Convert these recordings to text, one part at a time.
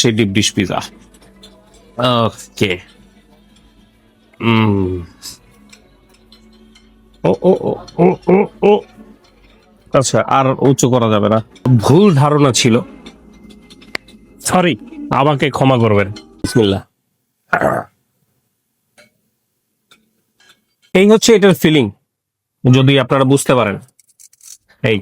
সেই deep dish pizza. ওকে, ও ও ও ও ও ও আচ্ছা, আর উঁচু করা যাবে না, ভুল ধারণা ছিল, সরি, আমাকে ক্ষমা করবেন। বিসমিল্লাহ। এই হচ্ছে এটার ফিলিং, যদি আপনারা বুঝতে পারেন। এই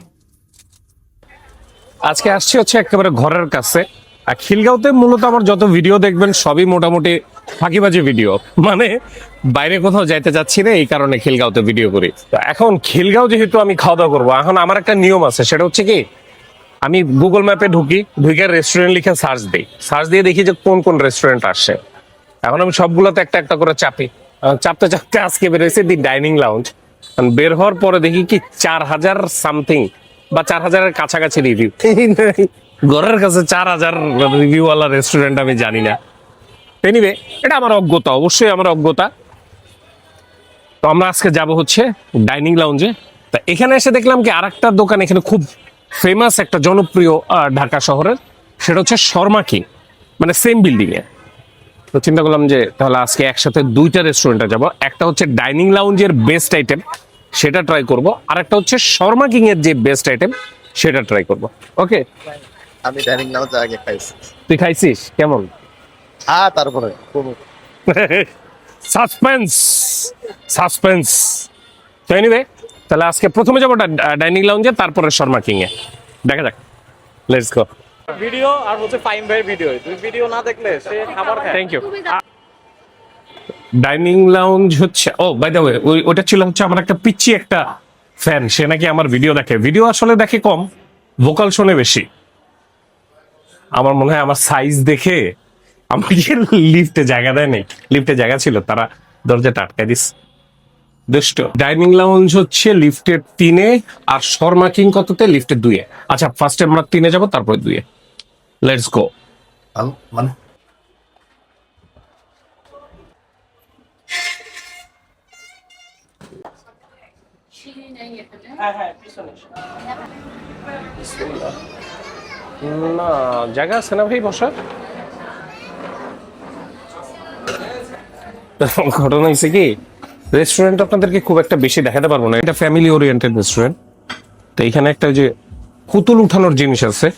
আজকে আসছি হচ্ছে একেবারে ঘরের কাছে। আর খিলগাঁওতে মূলত আমার যত ভিডিও দেখবেন সবই মোটামুটি ফাঁকিবাজি ভিডিও, মানে বাইরে কোথাও যাইতে যাচ্ছি না, এই কারণে খিলগাঁওতে ভিডিও করি। তো এখন খিলগাঁও যেহেতু আমি খাওয়া দাওয়া করবো, এখন আমার একটা নিয়ম আছে, সেটা হচ্ছে কি, আমি গুগল ম্যাপে ঢুকে রেস্টুরেন্ট লিখে সার্চ দিয়ে দেখি যে কোন কোন রেস্টুরেন্ট আসে। এখন আমি সবগুলোতে একটা একটা করে চাপি, চাপতে চাপতে আজকে বেরোয়েছে দি ডাইনিং লাউঞ্জ। বের হওয়ার পরে দেখি কি 4000 সামথিং বা 4000-এর কাছাকাছি রিভিউ। ঘরের কাছে 4000 রিভিউওয়ালা রেস্টুরেন্ট আমি জানি না। এনিওয়ে, এটা আমার অজ্ঞতা, অবশ্যই আমার অজ্ঞতা। তো আমরা আজকে যাব হচ্ছে ডাইনিং লাউঞ্জে। তা এখানে এসে দেখলাম কি আরেকটা দোকান এখানে খুব ফেমাস, একটা জনপ্রিয় ঢাকা শহরের, সেটা হচ্ছে শর্মা কিং, মানে সেম বিল্ডিং এ। তো চিন্তা করলাম যে তাহলে আজকে একসাথে দুইটা রেস্টুরেন্টে যাব, একটা হচ্ছে ডাইনিং লাউঞ্জের বেস্ট আইটেম সেটা ট্রাই করব, আর একটা হচ্ছে শর্মা কিং এর যে বেস্ট আইটেম সেটা ট্রাই করব। ওকে, আমি ডাইনিং লাউঞ্জে আগে খাইছি। তুই খাইছিস? কেমন? তারপরে সাসপেন্স, সাসপেন্স। তো এনিওয়ে, তাহলে আজকে প্রথমে যাবো ডাইনিং লাউঞ্জে, তারপরে শর্মা কিং এ। দেখা যাক, লেটস গো। ভিডিও আর হচ্ছে ফাইম ভাইয়ের ভিডিও, তুমি ভিডিও না দেখলে সে খাবার খায়। Thank you. ডাইনিং লাউঞ্জ হচ্ছে, ও বাই দ্য ওয়ে, ওটা ছিল হচ্ছে আমার একটা পিচ্চি একটা ফ্যান, সে নাকি আমার ভিডিও দেখে। ভিডিও আসলে দেখে কম, ভোকাল শোনে বেশি। আমার মনে হয় আমার সাইজ দেখে আমাকে লিফটে জায়গা দেয় নাই, লিফটে জায়গা ছিল, তারা দরজাটা আটকায় দিস। দুষ্ট। ডাইনিং লাউঞ্জ হচ্ছে লিফটের 3-এ, আর শর্মা কিং কততে? লিফটের 2-এ। আচ্ছা, ফার্স্টে আমরা 3-এ যাবো, তারপরে 2-এ। Let's go. মানে না, জায়গা আছে না ভাই বসার? ঘটনা হয়েছে কি, রেস্টুরেন্ট আপনাদেরকে খুব একটা বেশি দেখাতে পারবো না, এটা ফ্যামিলি ওরিয়েন্টেড রেস্টুরেন্ট। তো এখানে একটা যে পুতুল উঠানোর জিনিস আছে,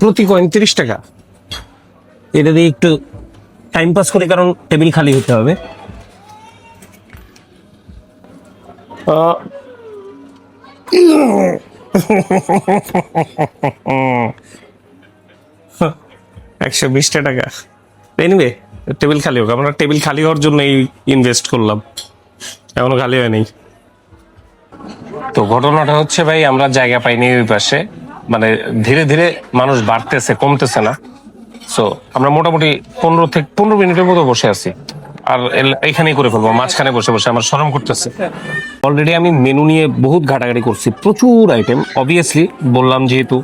প্রতি কয়েন 30 টাকা। এটা দিয়ে একটু টাইম পাস করি, কারণ টেবিল খালি হতে হবে। আহ, 120 টাকা। এনিওয়ে, টেবিল খালি হোক, আমরা টেবিল খালি হওয়ার জন্য ইনভেস্ট করলাম, এখনো খালি হয় নাই। তো ঘটনাটা হচ্ছে ভাই, আমরা জায়গা পাইনি ওই পাশে, মানে ধীরে ধীরে মানুষ বাড়তেছে, কমতেছে না। সো আমরা মোটামুটি 15 মিনিটের মতো বসে আছি, আর এখানেই করে ফেলবো, মাঝখানে বসে বসে আমার শরম করতেছে। অলরেডি আমি মেনু নিয়ে বহুত ঘাটাঘাটি করছি, প্রচুর আইটেম। অবভিয়াসলি বললাম যেহেতু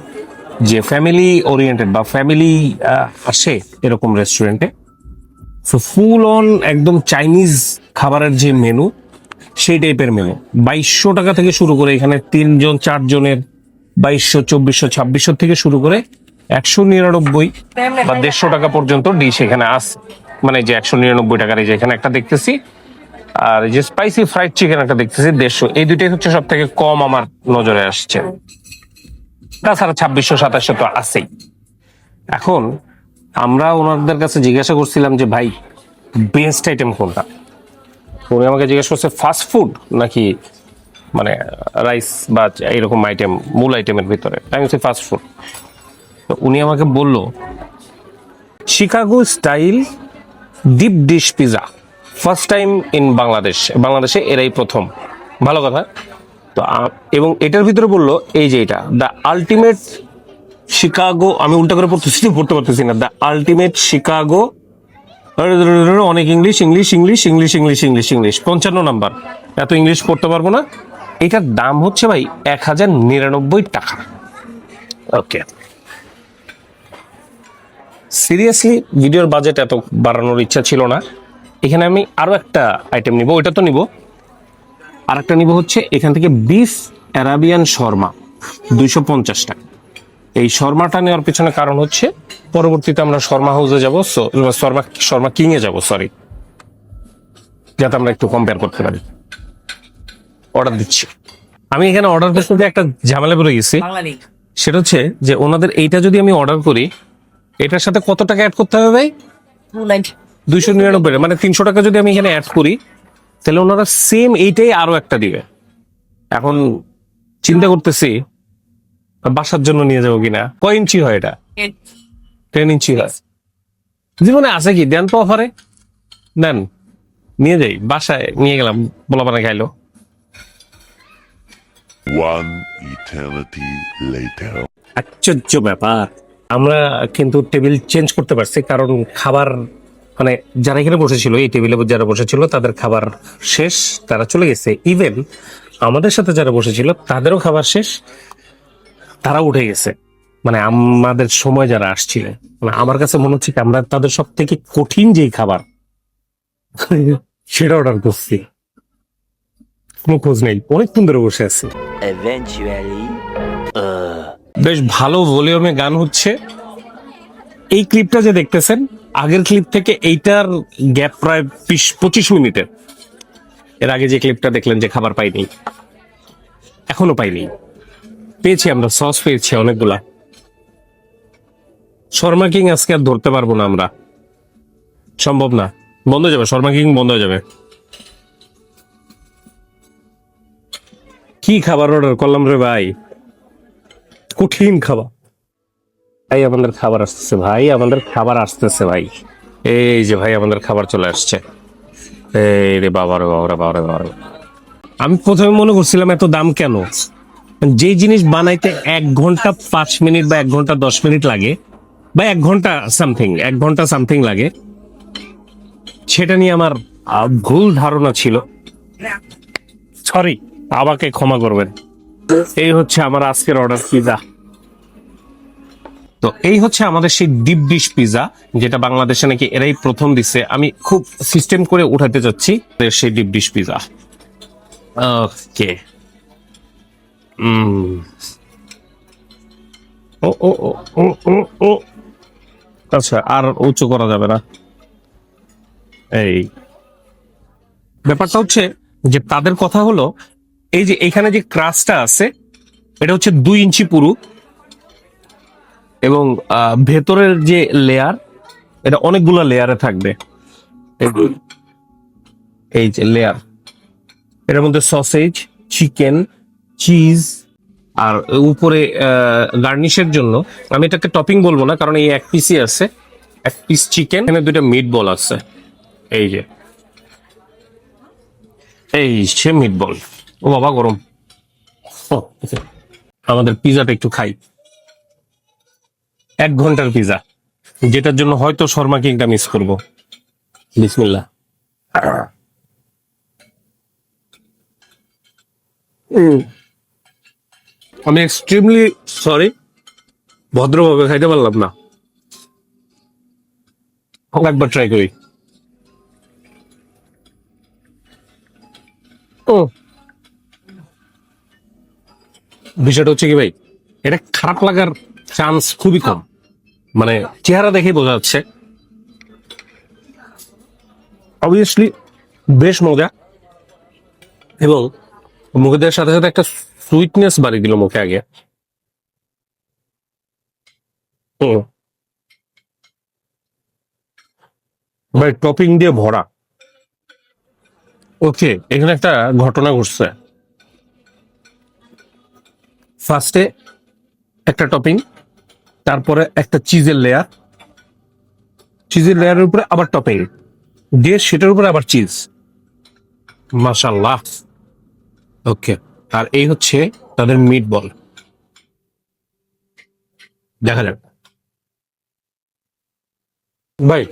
যে ফ্যামিলি ওরিয়েন্টেড বা ফ্যামিলি আসে এরকম রেস্টুরেন্টে, সো ফুল অন একদম চাইনিজ খাবারের যে মেনু, সেই টাইপের মেনু। 2200 টাকা থেকে শুরু করে, এখানে 3জন 4জনের 2200, 2400, 2600 থেকে শুরু করে 199 বা 150 টাকা পর্যন্ত ডিশ এখানে আছে। মানে যে 199 টাকার, এই যে এখানে একটা দেখতেছি, আর এই যে স্পাইসি ফ্রাইড চিকেন একটা দেখতেছি 150। এই দুইটাই হচ্ছে সব থেকে কম আমার নজরে আসছে। তাছাড়া 2600, 2700 তো আছেই। এখন আমরা ওনাদের কাছে জিজ্ঞাসা করছিলাম যে ভাই বেস্ট আইটেম কোনটা। উনি আমাকে জিজ্ঞাসা করছে ফাস্ট ফুড নাকি মানে রাইস বা এরকম আইটেম, মূল আইটেমের ভিতরে। আমি বলছি ফাস্ট ফুড। তো উনি আমাকে বলল Chicago style deep dish pizza, first time in বাংলাদেশে এরাই প্রথম। ভালো কথা। তো এবং এটার ভিতরে বললো এই যে এটা দ্য আলটিমেট শিকাগো, আমি উল্টা করে পড়তে পারতেছি না, দ্য আলটিমেট শিকাগো, অনেক English English English English English English English 55 number, এত ইংলিশ পড়তে পারবো না। এটার দাম হচ্ছে ভাই 1099 টাকা। ওকে, সিরিয়াসলি ভিডিওর বাজেট এত বাড়ানোর ইচ্ছা ছিল না। এখানে আমি আরো একটা আইটেম নিব, ওইটা তো নিব, আর একটা নিব হচ্ছে এখান থেকে বিফ অ্যারাবিয়ান শর্মা 250 টাকা। এই শর্মাটা নেওয়ার পিছনে কারণ হচ্ছে পরবর্তীতে আমরা শর্মা হাউসে যাবো, শর্মা শর্মা কিং এ যাবো, সরি, যাতে আমরা একটু কম্পেয়ার করতে পারি। অর্ডার দিচ্ছি। আমি এখানে অর্ডার করতে একটা ঝামেলা পড়ে গেছি। সেটা হচ্ছে যে ওনাদের এইটা যদি আমি অর্ডার করি, এটার সাথে কত টাকা অ্যাড করতে হবে ভাই? 299, মানে 300 টাকা যদি আমি এখানে অ্যাড করি, তাহলে ওনারা সেম এইটাই আরো একটা দিবে। এখন চিন্তা করতেছি বাসার জন্য নিয়ে যাবো কিনা। কয় ইঞ্চি হয় এটা? 10 ইঞ্চি হয়। জীবনে আছে কি, দেন তো অফারে, দেন নিয়ে যাই। বাসায় নিয়ে গেলাম, বলা বানা খাইলো। One eternity later. আশ্চর্য ব্যাপার, আমরা কিন্তু টেবিল চেঞ্জ করতে পারছি, কারণ খাবার মানে যারা এখানে বসেছিল, এই টেবিলে যারা বসেছিল তাদের খাবার শেষ, তারা চলে গেছে। ইভেন আমাদের সাথে যারা বসেছিল তাদেরও খাবার শেষ, তারা উঠে গেছে। মানে আমাদের সময় যারা আসছিল, মানে আমার কাছে মনে হচ্ছে কি আমরা তাদের সব থেকে কঠিন যেই খাবার সেটা অর্ডার করছি। কোনো খোঁজ নেই, অনেকক্ষণ ধরে বসে আছি। Eventually, বেশ ভালো ভলিউমে গান হচ্ছে। এই ক্লিপটা যে দেখতেছেন, আগের ক্লিপ থেকে এইটার গ্যাপ প্রায় 25 মিনিটের। এর আগে যে ক্লিপটা দেখলেন যে খাবার পাইনি, এখনো পাইনি। পেয়েছি আমরা, সস পেয়েছি অনেকগুলা। শর্মা কিং আজকে আর ধরতে পারবো না আমরা, সম্ভব না, বন্ধ হয়ে যাবে, শর্মা কিং বন্ধ হয়ে যাবে। কি খাবার অর্ডার করলাম রে ভাই, কঠিন খাবার। ভাই আমাদের খাবার আসতেছে, ভাই আমাদের খাবার আসতেছে ভাই। এই যে ভাই আমাদের খাবার চলে আসছে। এই রে বাবা রে বাবা রে বাবা রে বাবা রে। আমি প্রথমে মনে করছিলাম এত দাম কেন, যে জিনিস বানাইতে 1 ঘন্টা 5 মিনিট বা 1 ঘন্টা 10 মিনিট লাগে, বা 1 ঘন্টা সামথিং লাগে, সেটা নিয়ে আমার ভুল ধারণা ছিল। সরি, আমাকে ক্ষমা করবেন। এই হচ্ছে আমার আজকের অর্ডার পিজা। তো এই হচ্ছে আমাদের সেই ডিপ ডিশ পিজা, যেটা বাংলাদেশে নাকি এরাই প্রথম দিচ্ছে। আমি খুব সিস্টেম করে উঠাতে চাচ্ছি সেই ডিপ ডিশ পিজা। ওকে, ও ও ও ও ও ও আচ্ছা, আর উঁচু করা যাবে না। এই ব্যাপারটা হচ্ছে যে তাদের কথা হলো, এই যে এখানে যে ক্রাস্টটা আছে, এটা হচ্ছে 2 ইঞ্চি পুরু, এবং ভেতরের যে লেয়ার, এটা অনেকগুলো লেয়ারে থাকবে। এই যে লেয়ার, এটার মধ্যে সসেজ, চিকেন, চিজ, আর উপরে গার্নিশের জন্য আমি এটাকে টপিং বলবো না, কারণ এই 1 পিসই আছে। 1 পিস চিকেন, এখানে 2টা মিট বল আছে। এই যে এই সে মিট বল, ও বাবা গরম। আমাদের পিজাটা একটু খাই। 1 ঘন্টার পিজা, যেটার জন্য হয়তো শর্মা কিংটা মিস করবো। বিসমিল্লাহ। আমি এক্সট্রিমলি সরি, ভদ্রভাবে খাইতে পারলাম না। একবার ট্রাই করি। ও, বিষয়টা হচ্ছে কি ভাই, এটা খারাপ লাগার চান্স খুবই কম, মানে চেহারা দেখেই বোঝা যাচ্ছে। অবভিয়াসলি বেশ মজা, এবং মুখে দেওয়ার সাথে সাথে একটা সুইটনেস বাড়ি দিল মুখে আগে। ভাই টপিং দিয়ে ভরা। ওকে, এখানে একটা ঘটনা ঘটছে। ফার্স্টে একটা টপিং, তারপরে একটা চিজের লেয়ারের উপরে আবার টপিং দিয়ে, সেটার উপরে আবার চিজ। মাশাআল্লাহ। ওকে, আর এই হচ্ছে তাদের মিট বল। দেখা যাক ভাই,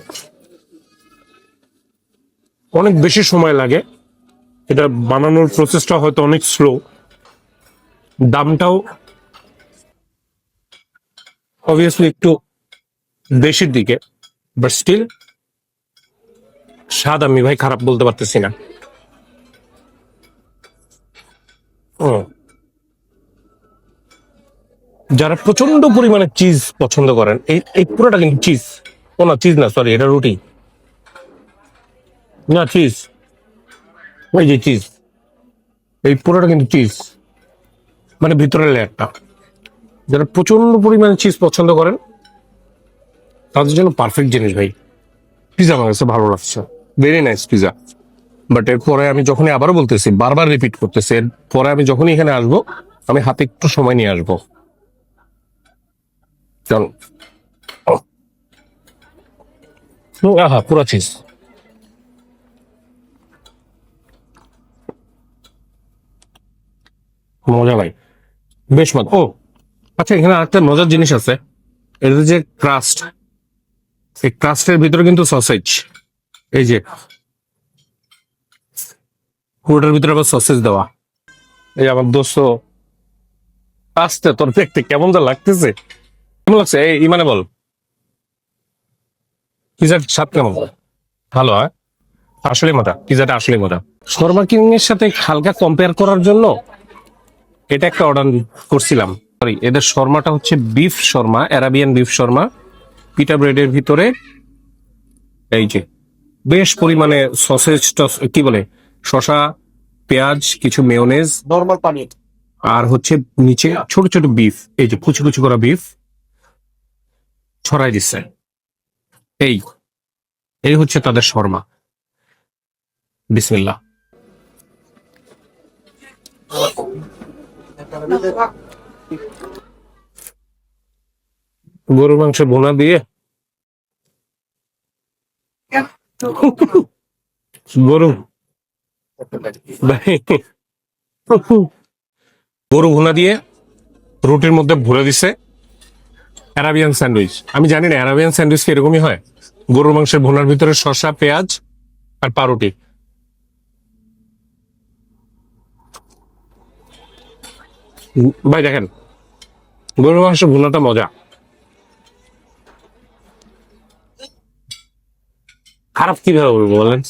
অনেক বেশি সময় লাগে, এটা বানানোর প্রসেসটা হয়তো অনেক স্লো, দামটাও অবভিয়াসলি একটু বেশির দিকে, বাট স্টিল স্বাদ আমি ভাই খারাপ বলতে পারতেছি না। ও যারা প্রচন্ড পরিমাণে চিজ পছন্দ করেন, এই এই পুরোটা কিন্তু চিজ। ও না, চিজ না, সরি, এটা রুটি না, চিজ। ওই যে চিজ, এই পুরোটা কিন্তু চিজ, মানে ভিতরের লেয়ারটা। যারা প্রচন্ড পরিমাণে চিজ পছন্দ করেন তাদের জন্য পারফেক্ট জিনিস ভাই। পিজা আমার কাছে ভালো লাগছে, ভেরি নাইস পিজা। বাট এরপরে আমি যখনই আবারও বলতেছি, বারবার রিপিট করতেছি, এরপরে আমি যখনই এখানে আসবো আমি হাতে একটু সময় নিয়ে আসবো। চল, আহা, পুরা চিজ। মজা ভাই, বেশ মজা। ও আচ্ছা, এখানে আরেকটা মজার জিনিস আছে, এটা যে ক্রাস্ট, এই ক্রাস্টের ভিতরে কিন্তু সসেজ। এই যে পুরোটার ভিতরে আবার সসেজ দেওয়া। এই আমার দোস্ত আসতে, তোর দেখতে কেমন যা লাগতেছে, কেমন লাগছে? এই ইমানে বল, পিজার স্বাদ কেমন? ভালো, হয় আসলে মজা, পিজাটা আসলে মজা। শর্মা কিং এর সাথে হালকা কম্পেয়ার করার জন্য এটা একটা অর্ডার করছিলাম। সরি, এদের শর্মাটা হচ্ছে beef Sharma, Arabian beef Sharma, পিটা ব্রেডের ভিতরে এই যে বেশ পরিমাণে সসেজ, কি বলে, শসা, পেঁয়াজ, কিছু মেয়োনেজ, নরমাল পানি। আর হচ্ছে নিচে ছোট ছোট বিফ, এই যে কুচি কুচি করা বিফ ছড়াই দিচ্ছে। এই এই হচ্ছে তাদের শর্মা। বিসমিল্লাহ। গরুর মাংস ভুনা দিয়ে গরু গরু ভুনা দিয়ে রুটির মধ্যে ভরে দিছে অ্যারাবিয়ান স্যান্ডউইচ। আমি জানি না অ্যারাবিয়ান স্যান্ডউইচ কি এরকমই হয়, গরুর মাংসের ভুনার ভিতরে শসা, পেঁয়াজ আর পাউরুটি। ভাই দেখেন, গরুর মাংসের ভুনাটা মজা, খারাপ কিভাবে বলবো বলেন?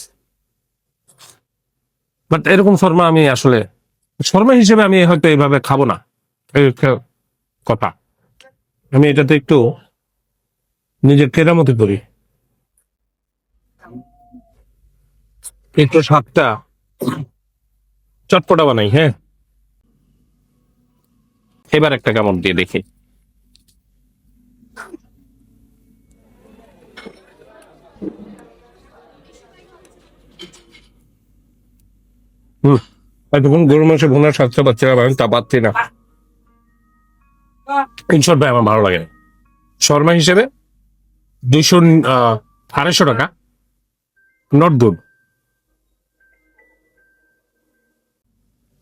বাট এরকম শর্মা আমি আসলে শর্মা হিসেবে আমি হয়তো এইভাবে খাবো না, এই হচ্ছে কথা। আমি এটাতে একটু নিজের কেরামতি করি, একটু স্বাদটা চটপটা বানাই। হ্যাঁ, এবার একটা কামড় দিয়ে দেখি। এতক্ষণ গরুর মাংস ভুনার স্বাদটা পাচ্ছিলাম, আমি তা পাচ্ছি না। ইনশর্ট ভাই আমার ভালো লাগে না। শর্মা হিসেবে 200-250 টাকা, not good.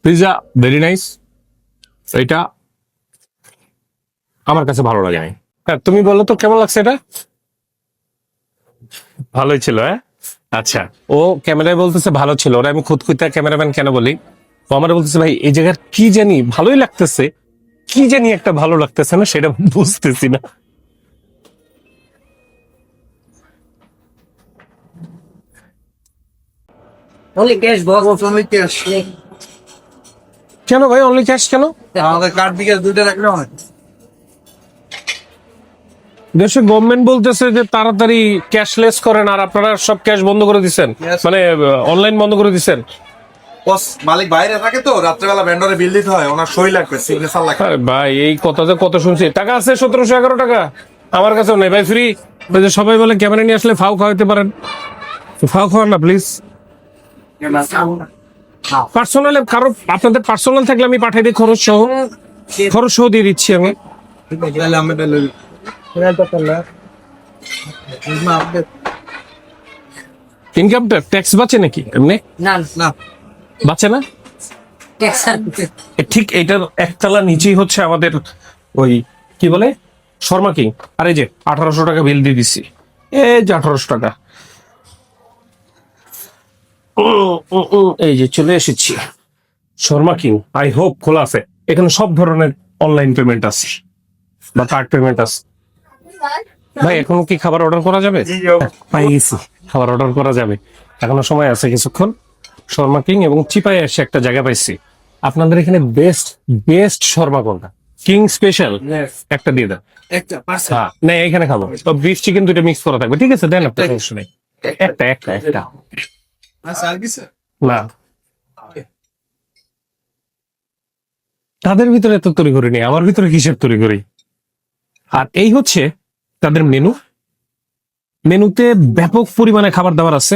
Pizza very nice, এটা আমার কাছে ভালো লাগে নাই। হ্যাঁ, তুমি বলো তো কেমন লাগছে এটা? ভালোই ছিল, হ্যাঁ। আচ্ছা, ও ক্যামেরায় বলতেছে ভালো ছিল, ওরা আমি খুঁতখুঁতে ক্যামেরাম্যান কেন বলি, ও আমার বলতেছে ভাই এই জায়গার কি জানি ভালোই লাগতেছে, কি জানি একটা ভালো লাগতেছে না, সেটা বুঝতেছি না। Only cash box. Only cash. কেন ভাই অনলি ক্যাশ কেন? আমাদের কার্ড বিকাশ দুইটা রাখলে অনেক। দেশে গভর্নমেন্ট বলতেছে যে তাড়াতাড়ি ক্যাশলেস করেন, আর আপনারা সব ক্যাশ বন্ধ করে দিচ্ছেন, Yes. মানে অনলাইন বন্ধ করে দিচ্ছেন। বস মালিক বাইরে থাকে তো, রাত্রেবেলা ভেন্ডরে বিল দিতে হয়, ওনার সই লাগবে, সিগনেচার লাগবে। আরে ভাই এই কথাতে কত শুনছি, টাকা আছে 1711 টাকা আমার কাছেও নেই ভাই, ফ্রি। সবাই বলে ক্যামেরা নিয়ে আসলে ফাও খাওয়াতে পারেন, ফাও খাওয়ান না প্লিজ। পার্সোনাল কারো আপনাদের পার্সোনাল থাকলে আমি পাঠিয়ে দিই, খরচ সহ দিয়ে দিচ্ছি আমি। তাহলে আমি তাহলে ইনকাম ট্যাক্স বাঁচে নাকি এমনি? না না বাঁচে না? ট্যাক্স ঠিক এইটার একতলা নিচেই হচ্ছে আমাদের ওই কি বলে শর্মা কিং। আর এই যে 1800 টাকা বিল দিয়ে দিচ্ছি, এই যে 1800 টাকা। এই যে চলে এসেছি শর্মা কিং। আই হোপ খোলা আছে, এখানে সব ধরনের অনলাইন পেমেন্ট আছে বা কার্ড পেমেন্ট আছে। ভাই এখনো কি খাবার অর্ডার করা যাবে? পাই গেছি, খাবার অর্ডার করা যাবে, এখনো সময় আছে কিছুক্ষণ। শর্মা কিং এবং চিপায় এসে একটা জায়গা পাইছি। আপনাদের এখানে বেস্ট বেস্ট শর্মা কোনটা? কিং স্পেশাল একটা দিয়ে দাও। একটা পার্সেল হ্যাঁ না এখানে খাবো তো বিফ চিকেন দুটো মিক্স করা থাকবে ঠিক আছে দেন আপনার সমস্যা নেই একটা আর কিছু না তাদের ভিতরে এত তৈরি করিনি আমার ভিতরে কিসের তৈরি করি আর এই হচ্ছে তাদের মেনুতে ব্যাপক পরিমাণে খাবার দাবার আছে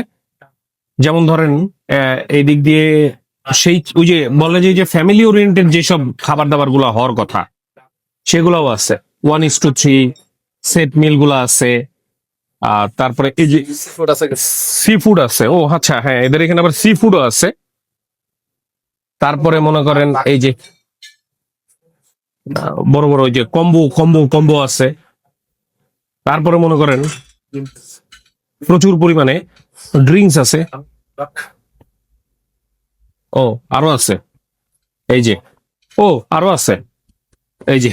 যেমন ধরেন এই দিক দিয়ে সেই ওই যে বলে যে ফ্যামিলি ওরিয়েন্টেড যেসব খাবার দাবার গুলো হওয়ার কথা সেগুলোও আছে 1:3 সেট মিল গুলো আছে আর তারপরে এই যে ফুড আছে সি ফুড আছে ও আচ্ছা হ্যাঁ এদের এখানে আবার সি ফুডও আছে তারপরে মনে করেন এই যে বড় বড় ওই যে কম্বো আছে তারপরে মনে করেন প্রচুর পরিমাণে ড্রিঙ্কস আছে ও আরো আছে এই যে ও আরো আছে এই যে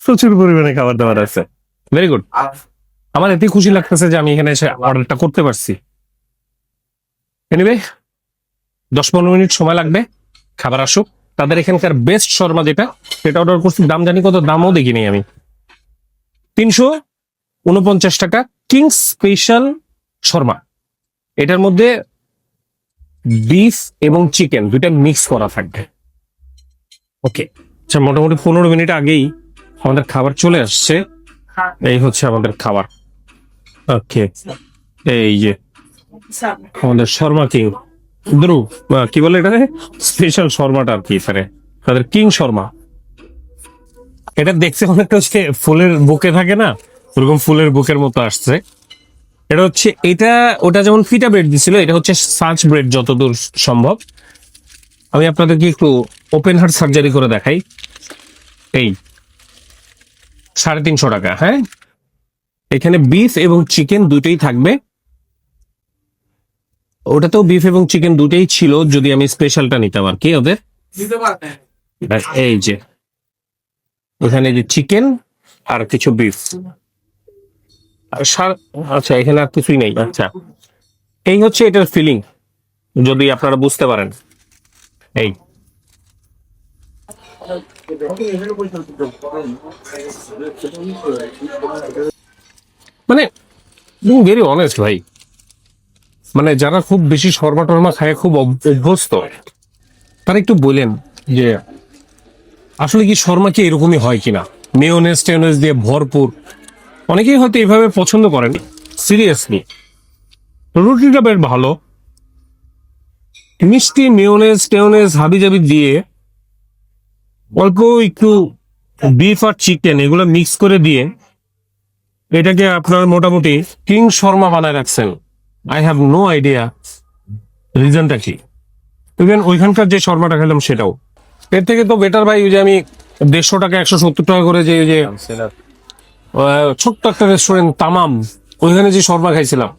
প্রচুর পরিমাণে খাবার দাবার আছে ভেরি গুড আমার এতে খুশি লাগতেছে যে আমি এখানে এসে অর্ডারটা করতে পারছি এনিওয়ে 10-15 মিনিট সময় লাগবে খাবার আসুক তাদের এখানকার বেস্ট শর্মা যেটা সেটা অর্ডার করছি দাম জানি কত দামও দেখিনি আমি 349 টাকা কিং স্পেশাল শর্মা এটার মধ্যে বিফ এবং চিকেন দুইটা মিক্স করা থাকবে ওকে আচ্ছা মোটামুটি 15 মিনিট আগেই আমাদের খাবার চলে আসছে এই হচ্ছে আমাদের খাবার ওকে এই যে আমাদের শর্মা কিং ধ্রুব কি বলে এটা স্পেশাল শর্মাটা আর কি স্যারে তাদের কিং শর্মা এটা দেখছে অনেকটা হচ্ছে ফুলের বুকে থাকে না ওরকম ফুলের বুকের মতো আসছে এটা হচ্ছে এটা ওটা যেমন ফিটা ব্রেড দিছিল এটা হচ্ছে সাচ ব্রেড যতদূর সম্ভব আমি আপনাদেরকে একটু ওপেন হার্ট সার্জারি করে দেখাই এই 350 টাকা হ্যাঁ এখানে বিফ এবং চিকেন দুটোই থাকবে ওটাতেও বিফ এবং চিকেন দুটোই ছিল যদি আমি স্পেশালটা নিতাম আর কি ওদের দিতে পারবেন এই যে এখানে যে চিকেন আর কিছু বিফ আচ্ছা এখানে আর কিছুই নেই আচ্ছা এই হচ্ছে এটার ফিলিং যদি আপনারা বুঝতে পারেন এই মানে ভেরি অনেস্ট ভাই মানে যারা খুব বেশি শর্মা টর্মা খায় খুব অভ্যস্ত তারা একটু বলেন যে আসলে কি শর্মা কি এরকমই হয় কিনা মেয়োনেজ টেয়োনেজ দিয়ে ভরপুর অনেকেই হয়তো এইভাবে পছন্দ করেন সিরিয়াসলি রুটিটা বেশ ভালো মিষ্টি মেয়োনেজ টেয়োনেজ হাবিজাবি দিয়ে অল্প একটু বিফ আর চিকেন এগুলো মিক্স করে দিয়ে এটাকে আপনার মোটামুটি কিং শর্মা বানায় রাখছেন আই হ্যাভ নো আইডিয়া রিজনটা কি ইভেন ওইখানকার যে শর্মাটা খেলাম সেটাও এর থেকে তো বেটার ভাই ওই যে আমি 150 টাকা 170 টাকা করে যে ওই যে ছোট্ট একটা রেস্টুরেন্ট তামাম ওইখানে যে শর্মা খাইছিলাম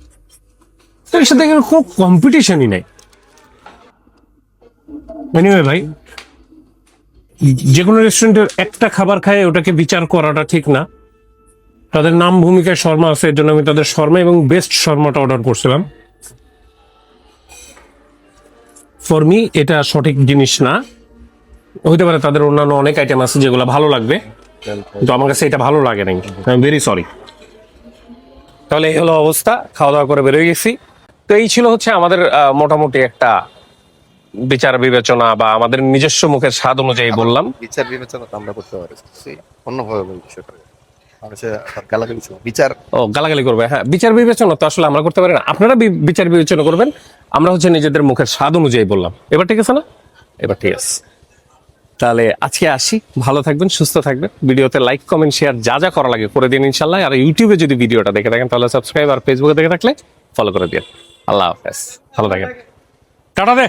এর সাথে খুব কম্পিটিশনই নাই এনিওয়ে ভাই যে কোনো রেস্টুরেন্টের একটা খাবার খায় ওটাকে বিচার করাটা ঠিক না তাদের নাম ভূমিকায় শর্মা আছে এর জন্য আমি তাদের শর্মা এবং বেস্ট শর্মাটা অর্ডার করছিলাম ফর মি এটা সঠিক জিনিস না হইতে পারে তাদের অন্যান্য অনেক আইটেম আছে যেগুলো ভালো লাগবে কিন্তু আমার কাছে এটা ভালো লাগে নাই আই এম ভেরি সরি তাহলে এই হলো অবস্থা খাওয়া দাওয়া করে বেরোয় গেছি তো এই ছিল হচ্ছে আমাদের মোটামুটি একটা বিচার বিবেচনা বা আমাদের নিজস্ব মুখের স্বাদ অনুযায়ী বললাম বিচার বিবেচনা তো আমরা করতে পারি অন্যভাবে বলতে সেটা মানুষের গালাগালি বিচার ও গালাগালি করবে হ্যাঁ বিচার বিবেচনা তো আসলে আমরা করতে পারি না আপনারা বিচার বিবেচনা করবেন আমরা হচ্ছে নিজেদের মুখের স্বাদ অনুযায়ী বললাম এবার ঠিক আছে না এবার ঠিক আছে তাহলে আজকে আসি ভালো থাকবেন সুস্থ থাকবেন ভিডিওতে লাইক কমেন্ট শেয়ার যা যা করা লাগে করে দিন ইনশাল্লাহ আর ইউটিউবে যদি ভিডিওটা দেখে থাকেন তাহলে সাবস্ক্রাইব আর ফেসবুকে দেখে থাকলে ফলো করে দিন আল্লাহ হাফেজ ভালো থাকেন টাটা দে